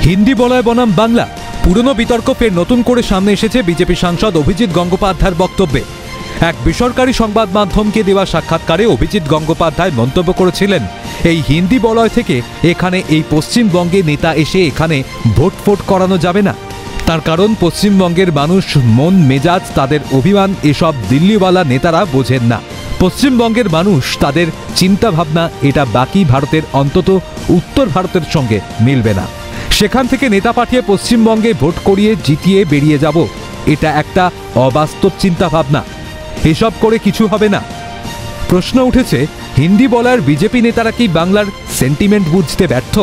হিন্দি বলয় বনাম বাংলা, পুরনো বিতর্ক ফের নতুন করে সামনে এসেছে বিজেপি সাংসদ অভিজিৎ গঙ্গোপাধ্যায়ের বক্তব্যে। এক বেসরকারি সংবাদ মাধ্যমকে দেওয়া সাক্ষাৎকারে অভিজিৎ গঙ্গোপাধ্যায় মন্তব্য করেছিলেন, এই হিন্দি বলয় থেকে এখানে এই পশ্চিমবঙ্গে নেতা এসে এখানে ভোট করানো যাবে না। তার কারণ পশ্চিমবঙ্গের মানুষ মন মেজাজ, তাদের অভিমান এসব দিল্লিওয়ালা নেতারা বোঝেন না। পশ্চিমবঙ্গের মানুষ, তাদের চিন্তা ভাবনা এটা বাকি ভারতের, অন্তত উত্তর ভারতের সঙ্গে মিলবে না। সেখান থেকে নেতা পাঠিয়ে পশ্চিমবঙ্গে ভোট করিয়ে জিতিয়ে বেরিয়ে যাব, এটা একটা অবাস্তব চিন্তা ভাবনা। এসব করে কিছু হবে না। প্রশ্ন উঠেছে, হিন্দি বলার বিজেপি নেতারা কি বাংলার সেন্টিমেন্ট বুঝতে ব্যর্থ?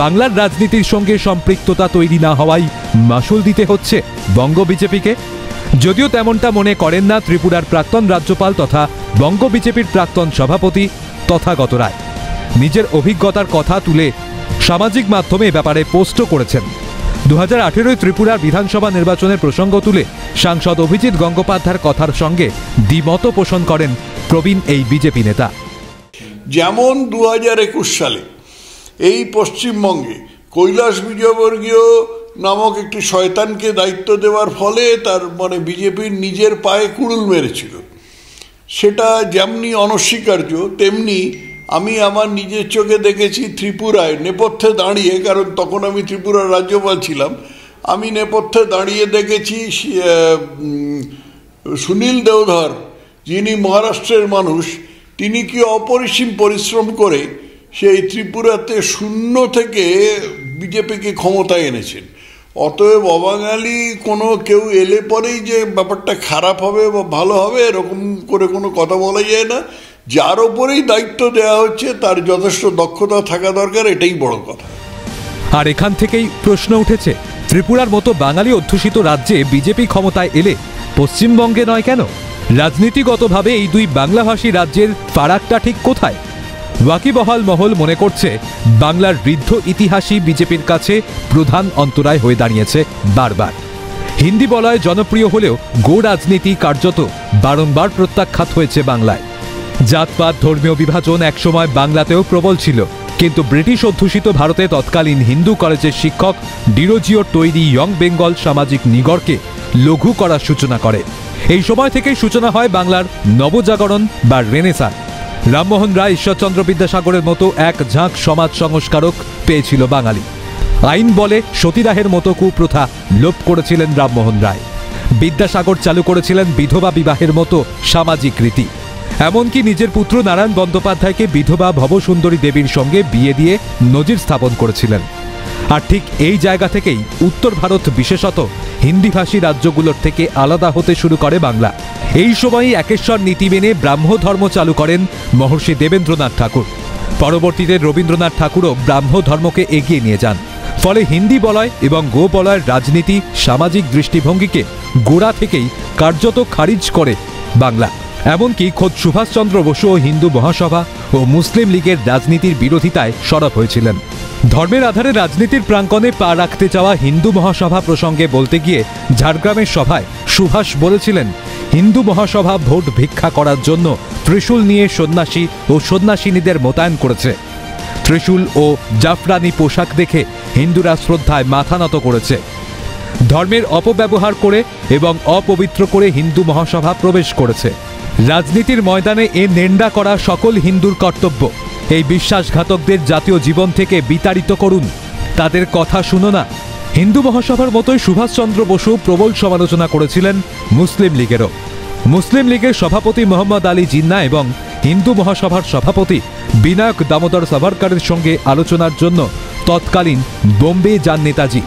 বাংলার রাজনীতির সঙ্গে সম্পৃক্ততা তৈরি না হওয়ায় মাসুল দিতে হচ্ছে বঙ্গ বিজেপিকে? যদিও তেমনটা মনে করেন না ত্রিপুরার প্রাক্তন রাজ্যপাল তথা বঙ্গ বিজেপির প্রাক্তন সভাপতি তথাগত রায়। নিজের অভিজ্ঞতার কথা তুলে সামাজিক মাধ্যমে এ ব্যাপারে পোস্টও করেছেন। 2018 ত্রিপুরার বিধানসভা নির্বাচনের প্রসঙ্গ তুলে সাংসদ অভিজিৎ গঙ্গোপাধ্যায়ের কথার সঙ্গে দ্বিমত পোষণ করেন প্রবীণ এই বিজেপি নেতা। যেমন 2021 সালে এই পশ্চিমবঙ্গে কৈলাস বিজয়বর্গীয় নামক একটি শয়তানকে দায়িত্ব দেওয়ার ফলে তার বিজেপির নিজের পায়ে কুড়ুল মেরেছিল, সেটা যেমনি অনস্বীকার্য, তেমনি আমি আমার নিজের চোখে দেখেছি ত্রিপুরায় নেপথ্যে দাঁড়িয়ে, কারণ তখন আমি ত্রিপুরার রাজ্যপাল ছিলাম, আমি নেপথ্যে দাঁড়িয়ে দেখেছি সুনীল দেওধর, যিনি মহারাষ্ট্রের মানুষ, তিনি কি অপরিসীম পরিশ্রম করে সেই ত্রিপুরাতে শূন্য থেকে বিজেপিকে ক্ষমতায় এনেছেন। অতএব অবাঙালি কেউ এলে পরেই যে ব্যাপারটা খারাপ হবে বা ভালো হবে এরকম করে কোনো কথা বলা যায় না। যার ওপরেই দায়িত্ব দেওয়া হচ্ছে তার যথেষ্ট দক্ষতা থাকা দরকার, এটাই বড় কথা। আর এখান থেকেই প্রশ্ন উঠেছে, ত্রিপুরার মতো বাঙালি অধ্যুষিত রাজ্যে বিজেপি ক্ষমতায় এলে পশ্চিমবঙ্গে নয় কেন? রাজনীতিগতভাবে এই দুই বাংলাভাষী রাজ্যের ফারাকটা ঠিক কোথায়? ওয়াকিবহাল মহল মনে করছে বাংলার বৃদ্ধ ইতিহাসই বিজেপির কাছে প্রধান অন্তরায় হয়ে দাঁড়িয়েছে বারবার। হিন্দি বলয় জনপ্রিয় হলেও গো রাজনীতি কার্যত বারংবার প্রত্যাখ্যাত হয়েছে বাংলায়। জাতপাত, ধর্মীয় বিভাজন একসময় বাংলাতেও প্রবল ছিল, কিন্তু ব্রিটিশ অধ্যুষিত ভারতে তৎকালীন হিন্দু কলেজের শিক্ষক ডিরোজিওর তৈরি ইয়ং বেঙ্গল সামাজিক নিগড়কে লঘু করার সূচনা করে। এই সময় থেকেই সূচনা হয় বাংলার নবজাগরণ বা রেনেসাঁ। রামমোহন রায়, ঈশ্বরচন্দ্র বিদ্যাসাগরের মতো এক ঝাঁক সমাজ সংস্কারক পেয়েছিল বাঙালি। আইন বলে সতীদাহের মতো কুপ্রথা লোপ করেছিলেন রামমোহন রায়। বিদ্যাসাগর চালু করেছিলেন বিধবা বিবাহের মতো সামাজিক রীতি। এমনকি নিজের পুত্র নারায়ণ বন্দ্যোপাধ্যায়কে বিধবা ভবসুন্দরী দেবীর সঙ্গে বিয়ে দিয়ে নজির স্থাপন করেছিলেন। আর ঠিক এই জায়গা থেকেই উত্তর ভারত, বিশেষত হিন্দিভাষী রাজ্যগুলোর থেকে আলাদা হতে শুরু করে বাংলা। এই সময়ই একেশ্বর নীতি মেনে ব্রাহ্ম ধর্ম চালু করেন মহর্ষি দেবেন্দ্রনাথ ঠাকুর। পরবর্তীতে রবীন্দ্রনাথ ঠাকুরও ব্রাহ্ম ধর্মকে এগিয়ে নিয়ে যান। ফলে হিন্দি বলয় এবং গো বলয়ের রাজনীতি, সামাজিক দৃষ্টিভঙ্গিকে গোড়া থেকেই কার্যত খারিজ করে বাংলা। এমনকি খোদ সুভাষচন্দ্র বসুও হিন্দু মহাসভা ও মুসলিম লীগের রাজনীতির বিরোধিতায় সরব হয়েছিলেন। ধর্মের আধারে রাজনীতির প্রাঙ্গণে পা রাখতে চাওয়া হিন্দু মহাসভা প্রসঙ্গে বলতে গিয়ে ঝাড়গ্রামের সভায় সুভাষ বলেছিলেন, হিন্দু মহাসভা ভোট ভিক্ষা করার জন্য ত্রিশূল নিয়ে সন্ন্যাসী ও সন্ন্যাসিনীদের মোতায়েন করেছে। ত্রিশূল ও জাফরানি পোশাক দেখে হিন্দুরা শ্রদ্ধায় মাথা নত করেছে। ধর্মের অপব্যবহার করে এবং অপবিত্র করে হিন্দু মহাসভা প্রবেশ করেছে। রাজনীতির ময়দানে এ নিন্দা করা সকল হিন্দুর কর্তব্য। এই বিশ্বাসঘাতকদের জাতীয় জীবন থেকে বিতাড়িত করুন, তাদের কথা শুনো না। হিন্দু মহাসভার মতোই সুভাষচন্দ্র বসু প্রবল সমালোচনা করেছিলেন মুসলিম লীগেরও। মুসলিম লীগের সভাপতি মোহাম্মদ আলী জিন্নাহ এবং হিন্দু মহাসভার সভাপতি বিনায়ক দামোদর সাভারকরের সঙ্গে আলোচনার জন্য তৎকালীন বোম্বে যান নেতাজি।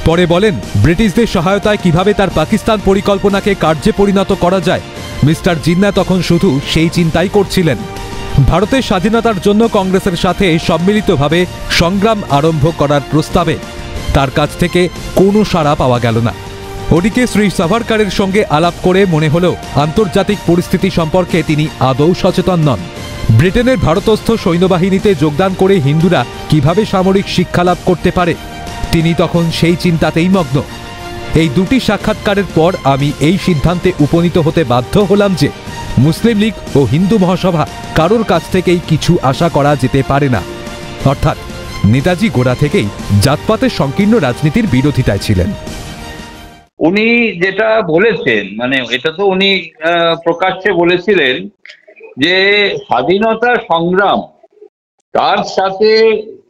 পরে বলেন, ব্রিটিশদের সহায়তায় কিভাবে তার পাকিস্তান পরিকল্পনাকে কার্যে পরিণত করা যায়, মিস্টার জিন্নাহ তখন শুধু সেই চিন্তাই করছিলেন। ভারতের স্বাধীনতার জন্য কংগ্রেসের সাথে সম্মিলিতভাবে সংগ্রাম আরম্ভ করার প্রস্তাবে তার কাছ থেকে কোনো সাড়া পাওয়া গেল না। ওদিকে শ্রী সাভারকরের সঙ্গে আলাপ করে মনে হলো আন্তর্জাতিক পরিস্থিতি সম্পর্কে তিনি আদৌ সচেতন নন। ব্রিটেনের ভারতস্থ সৈন্যবাহিনীতে যোগদান করে হিন্দুরা কিভাবে সামরিক শিক্ষা লাভ করতে পারে, তিনি তখন সেই চিন্তাতেই মগ্ন। এই দুটি সাক্ষাৎকারের পর আমি এই সিদ্ধান্তে উপনীত হতে বাধ্য হলাম যে মুসলিম লীগ ও হিন্দু মহাসভা কারোর কাছ থেকেই কিছু আশা করা যেতে পারে না। অর্থাৎ নেতাজি গোড়া থেকেই জাতপাতের সংকীর্ণ রাজনীতির বিরোধিতায় ছিলেন। উনি যেটা বলেছেন, মানে এটা তো উনি প্রকাশ্যে বলেছিলেন যে স্বাধীনতা সংগ্রাম তার সাথে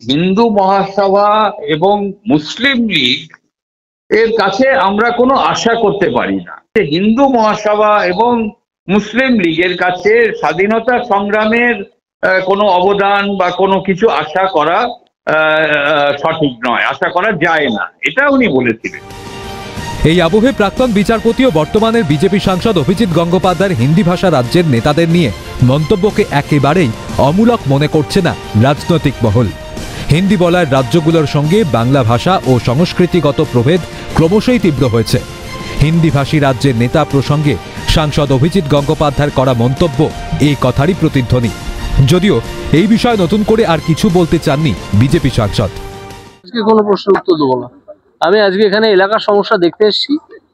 হিন্দু মহাসভা এবং মুসলিম লীগ এর কাছে আমরা কোনো আশা করতে পারি না। হিন্দু মহাসভা এবং মুসলিম লীগের কাছে স্বাধীনতা সংগ্রামের কোনো অবদান বা কোনো কিছু আশা করা সঠিক নয়, আশা করা যায় না, এটা উনি বলেছিলেন। এই আবহে প্রাক্তন বিচারপতি ও বর্তমানের বিজেপি সাংসদ অভিজিৎ গঙ্গোপাধ্যায়ের হিন্দি ভাষা রাজ্যের নেতাদের নিয়ে মন্তব্যকে একেবারেই অমূলক মনে করছে না রাজনৈতিক মহল। হিন্দি বলার রাজ্যগুলোর সঙ্গে বাংলা ভাষা ও সংস্কৃতিগত প্রভেদ ক্রমশই তীব্র হয়েছে। হিন্দিভাষী রাজ্যের নেতা প্রসঙ্গে সাংসদ অভিজিৎ গঙ্গোপাধ্যায়ের করা মন্তব্য এই কথারই প্রতিধ্বনি। যদিও এই বিষয়ে নতুন করে আর কিছু বলতে চাননি বিজেপি সাংসদ। আজকে কোনো প্রশ্নের উত্তর দেবো না। আমি আজকে এখানে এলাকার সমস্যা দেখতে এসেছি।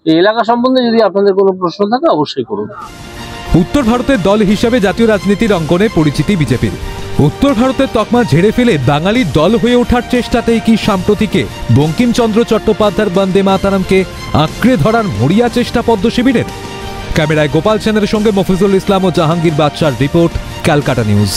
এই এলাকা সম্বন্ধে যদি আপনাদের কোনো প্রশ্ন থাকে অবশ্যই করুন। উত্তর ভারতের দল হিসাবে জাতীয় রাজনীতির অঙ্গনে পরিচিতি বিজেপির। উত্তর ভারতের তকমা ঝেড়ে ফেলে বাঙালির দল হয়ে ওঠার চেষ্টাতেই কি সাম্প্রতিকে বঙ্কিমচন্দ্র চট্টোপাধ্যায়ের বন্দে মাতারামকে আঁকড়ে ধরার মরিয়া চেষ্টা পদ্ম শিবিরের? ক্যামেরায় গোপাল সেনের সঙ্গে মফিজুল ইসলাম ও জাহাঙ্গীর বাদশার রিপোর্ট, ক্যালকাটা নিউজ।